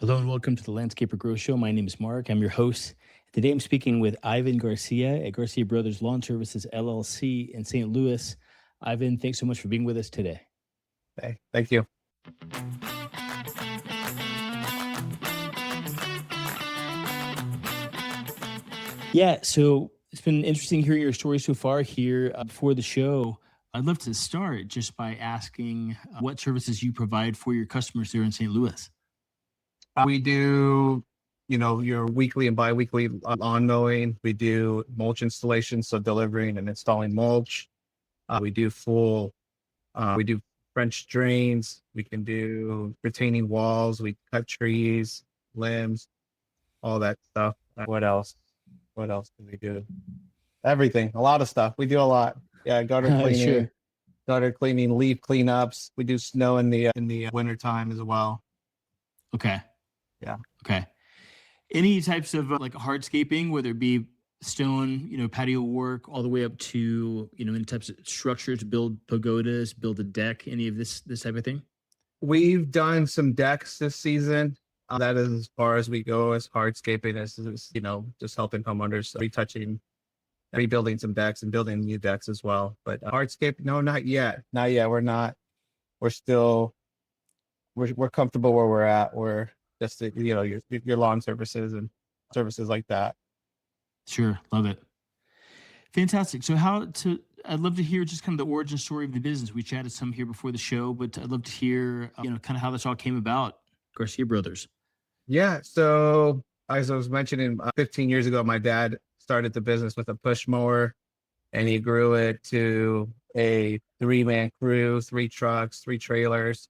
Hello and welcome to the Landscaper Growth Show. My name is Mark. I'm your host. Today I'm speaking with Ivan Garcia at Garcia Brothers Lawn Services LLC in St. Louis. Ivan, thanks so much for being with us today. Hey, thank you. Yeah, so it's been interesting hearing your story so far here before the show. I'd love to start just by asking what services you provide for your customers there in St. Louis. We do, your weekly and biweekly lawn mowing. We do mulch installation, so delivering and installing mulch. We do we do French drains. We can do retaining walls. We cut trees, limbs, all that stuff. What else? What else do we do? Everything. A lot of stuff. We do a lot. Yeah, Sure. gutter cleaning, leaf cleanups. We do snow in the winter time as well. Okay. Yeah. Okay. Any types of like hardscaping, whether it be stone, patio work, all the way up to, any types of structures, build pagodas, build a deck, any of this type of thing? We've done some decks this season. That is as far as we go as hardscaping as just helping homeowners retouching, rebuilding some decks and building new decks as well. But hardscape, no, not yet. Not yet. We're not. We're still. We're comfortable where we're at. We're just your lawn services and services like that. Sure. Love it. Fantastic. So I'd love to hear just kind of the origin story of the business. We chatted some here before the show, but I'd love to hear, kind of how this all came about, Garcia Brothers. Yeah. So as I was mentioning, 15 years ago, my dad started the business with a push mower, and he grew it to a 3-man crew, 3 trucks, 3 trailers.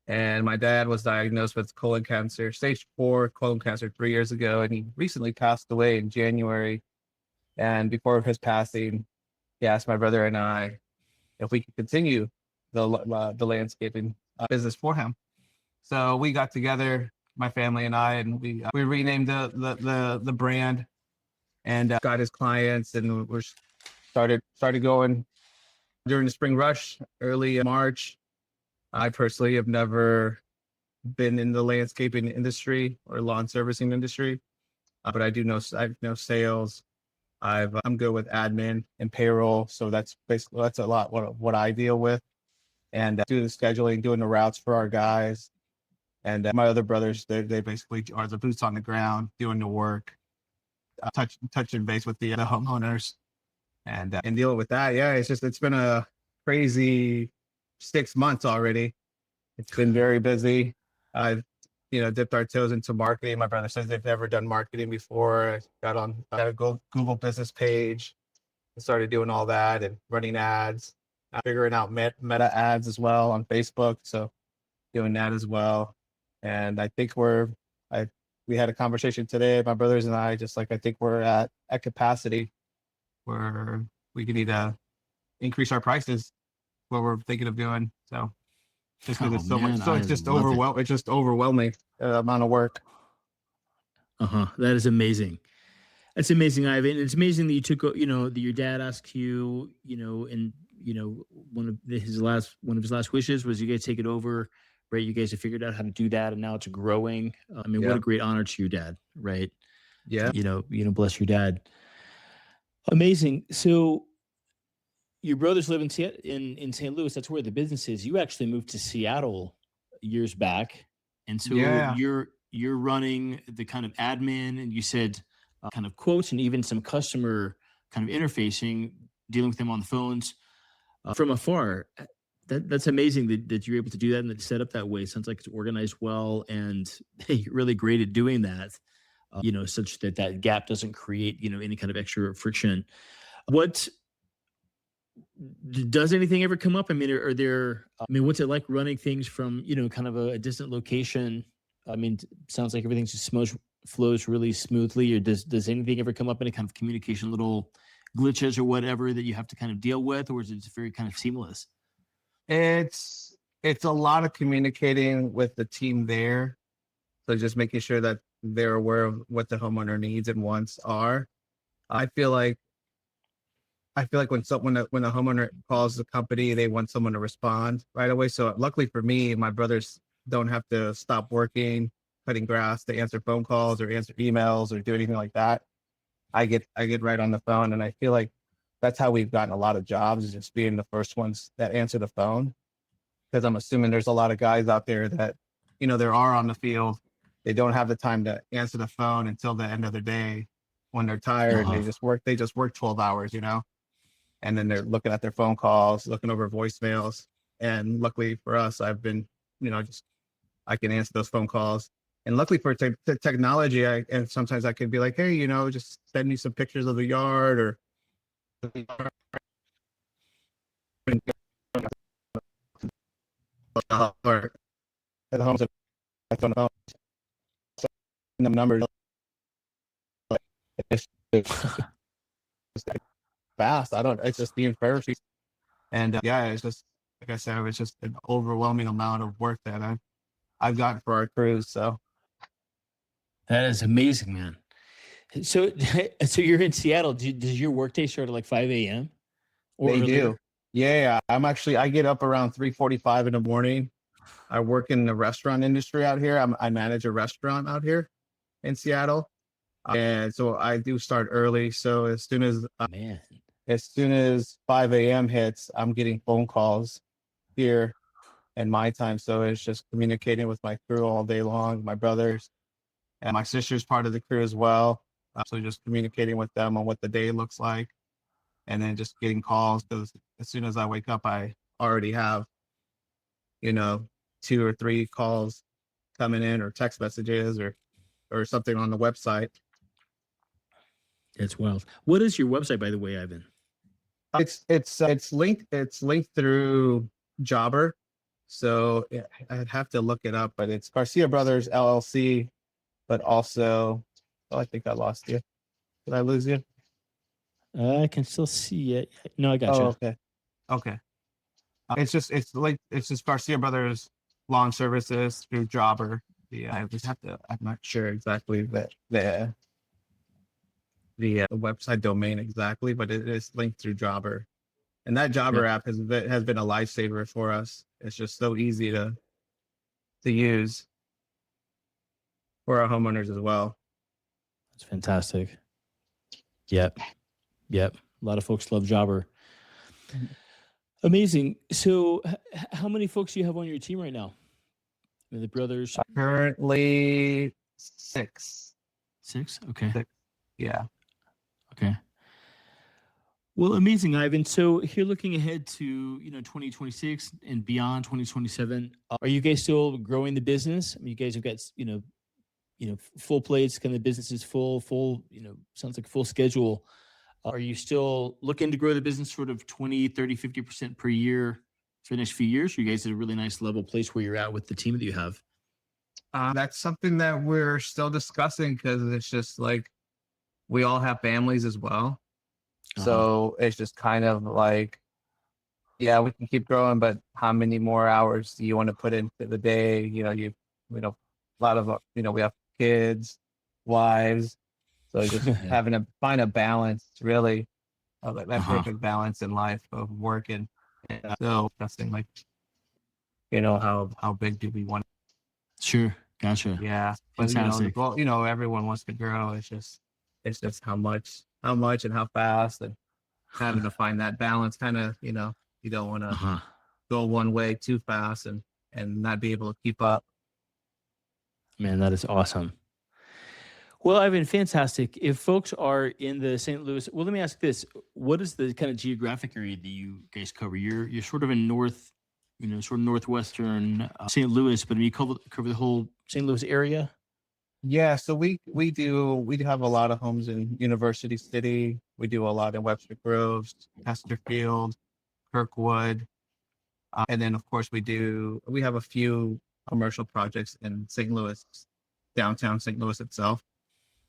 And my dad was diagnosed with colon cancer, stage 4 colon cancer 3 years ago. And he recently passed away in January. And before his passing, he asked my brother and I if we could continue the landscaping business for him. So we got together, my family and I, and we renamed the brand and got his clients, and we started going during the spring rush, early March. I personally have never been in the landscaping industry or lawn servicing industry, but I know sales. I'm good with admin and payroll, so that's a lot what I deal with, and do the scheduling, doing the routes for our guys, and my other brothers they basically are the boots on the ground, doing the work, touching base with the homeowners, and dealing with that. Yeah, it's been a crazy 6 months already. It's been very busy. I've dipped our toes into marketing. My brother says they've never done marketing before. I got a Google business page and started doing all that and running ads, figuring out meta ads as well on Facebook. So doing that as well. And I think we had a conversation today, my brothers and I, I think we're at capacity where we can need to increase our prices, what we're thinking of doing. So just because it's so much, so it's just overwhelming. It's just overwhelming amount of work. That is amazing. That's amazing, Ivan. It's amazing that you took, that your dad asked you, and one of his last wishes was you guys take it over, right? You guys have figured out how to do that, and now it's growing. What a great honor to your dad, right? Yeah. Bless your dad. Amazing. So your brothers live in St. Louis. That's where the business is. You actually moved to Seattle years back, and so you're running the kind of admin, and you said kind of quotes and even some customer kind of interfacing, dealing with them on the phones from afar. That's amazing that you're able to do that and that it's set up that way. Sounds like it's organized well, and you're really great at doing that. Such that gap doesn't create any kind of extra friction. What does anything ever come up? I mean, are there? What's it like running things from kind of a distant location? I mean, sounds like everything just flows really smoothly. Or does anything ever come up, any kind of communication, little glitches or whatever that you have to kind of deal with, or is it just very kind of seamless? It's a lot of communicating with the team there, so just making sure that they're aware of what the homeowner needs and wants are. I feel like when the homeowner calls the company, they want someone to respond right away. So luckily for me, my brothers don't have to stop working, cutting grass, to answer phone calls or answer emails or do anything like that, I get right on the phone. And I feel like that's how we've gotten a lot of jobs, is just being the first ones that answer the phone. Because I'm assuming there's a lot of guys out there that, they are on the field. They don't have the time to answer the phone until the end of the day when they're tired and Uh-huh. they just work 12 hours, and then they're looking at their phone calls, looking over voicemails. And luckily for us, I've been, just I can answer those phone calls. And luckily for technology, and sometimes I can be like, hey, just send me some pictures of the yard or or at the homes. I don't know the numbers. It's fast. I don't. It's just being fair. And yeah, it's just like I said, it's just an overwhelming amount of work that I've gotten for our crews. So That is amazing, man. So, so you're in Seattle. Does your workday start at like 5 a.m. or they earlier? do. Yeah, I get up around 3:45 in the morning. I work in the restaurant industry out here. I manage a restaurant out here in Seattle, and so I do start early. So Man, as soon as 5 a.m. hits, I'm getting phone calls here in my time. So it's just communicating with my crew all day long, my brothers, and my sister's part of the crew as well. So just communicating with them on what the day looks like, and then just getting calls, because as soon as I wake up, I already have, you know, 2 or 3 calls coming in, or text messages, or something on the website. that's wild. What is your website, by the way, Ivan? It's linked through Jobber. So I'd have to look it up, but it's Garcia Brothers LLC. But also, oh, I think I lost you. Did I lose you? I can still see it. No, I Oh, gotcha. okay. Okay. It's just Garcia Brothers Lawn Services through Jobber. Yeah, I'm not sure exactly the website domain exactly, but it is linked through Jobber. And that Jobber Okay, app has been a lifesaver for us. It's just so easy to use for our homeowners as well. that's fantastic. Yep, yep. A lot of folks love Jobber. Amazing. So, how many folks do you have on your team right now? The brothers, Currently 6. 6. Okay, 6. Yeah. okay. Well, amazing, Ivan. So here, looking ahead to 2026 and beyond 2027, are you guys still growing the business? I mean, you guys have got full plates, kind of business is full. Sounds like full schedule. Are you still looking to grow the business sort of 20, 30, 50% per year for the next few years? Or you guys at a really nice level place where you're at with the team that you have? That's something that we're still discussing, because it's just like we all have families as well. Uh huh. So it's just kind of like, yeah, we can keep growing, but how many more hours do you want to put into the day? A lot of, we have kids, wives. So just having to find a balance, really, Uh that huh. perfect balance in life of work and so discussing, like, how big do we want? Sure. Gotcha. Yeah, but the Fantastic. goal, everyone wants to grow. It's just how much and how fast, and having to find that balance. Kind of, you don't want Uh to huh. go one way too fast and not be able to keep up. Man, that is awesome. Well, Ivan, fantastic. If folks are in the St. Louis, well, let me ask this: what is the kind of geographic area that you guys cover? You're sort of in north, sort of northwestern St. Louis, but you cover the whole St. Louis area. Yeah, so we do have a lot of homes in University City. We do a lot in Webster Groves, Chesterfield, Kirkwood, and then of course we have a few commercial projects in St. Louis, downtown St. Louis itself.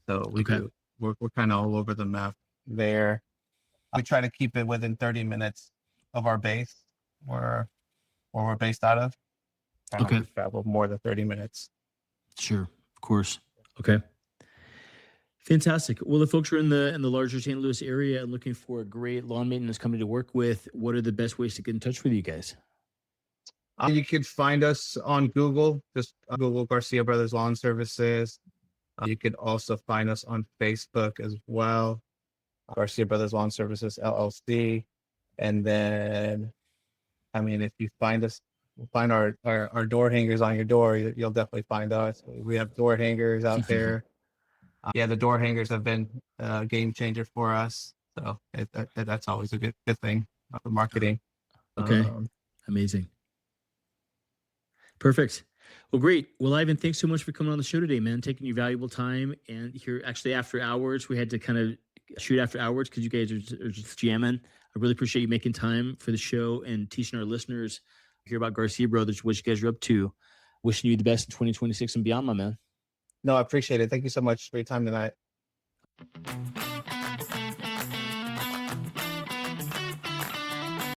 So Okay. we're kind of all over the map there. We try to keep it within 30 minutes of our base, where we're based out of. Try not Okay. to travel more than 30 minutes. Sure. Of course. Okay. Fantastic. Well, if folks are in the larger St. Louis area and looking for a great lawn maintenance company to work with, what are the best ways to get in touch with you guys? You could find us on Google, just Google Garcia Brothers Lawn Services. You could also find us on Facebook as well, Garcia Brothers Lawn Services LLC. And then, I mean, if you find us, find our door hangers on your door, you'll definitely find us. We have door hangers out there. Yeah, the door hangers have been a game changer for us. So that's always a good thing for marketing. Okay. Amazing. Perfect. Well, great. Well, Ivan, thanks so much for coming on the show today, man. Taking your valuable time. And here, actually, after hours, we had to kind of shoot after hours because you guys are just jamming. I really appreciate you making time for the show and teaching our listeners here about Garcia Brothers, what you guys are up to. Wishing you the best in 2026 and beyond, my man. No, I appreciate it. Thank you so much for your time tonight.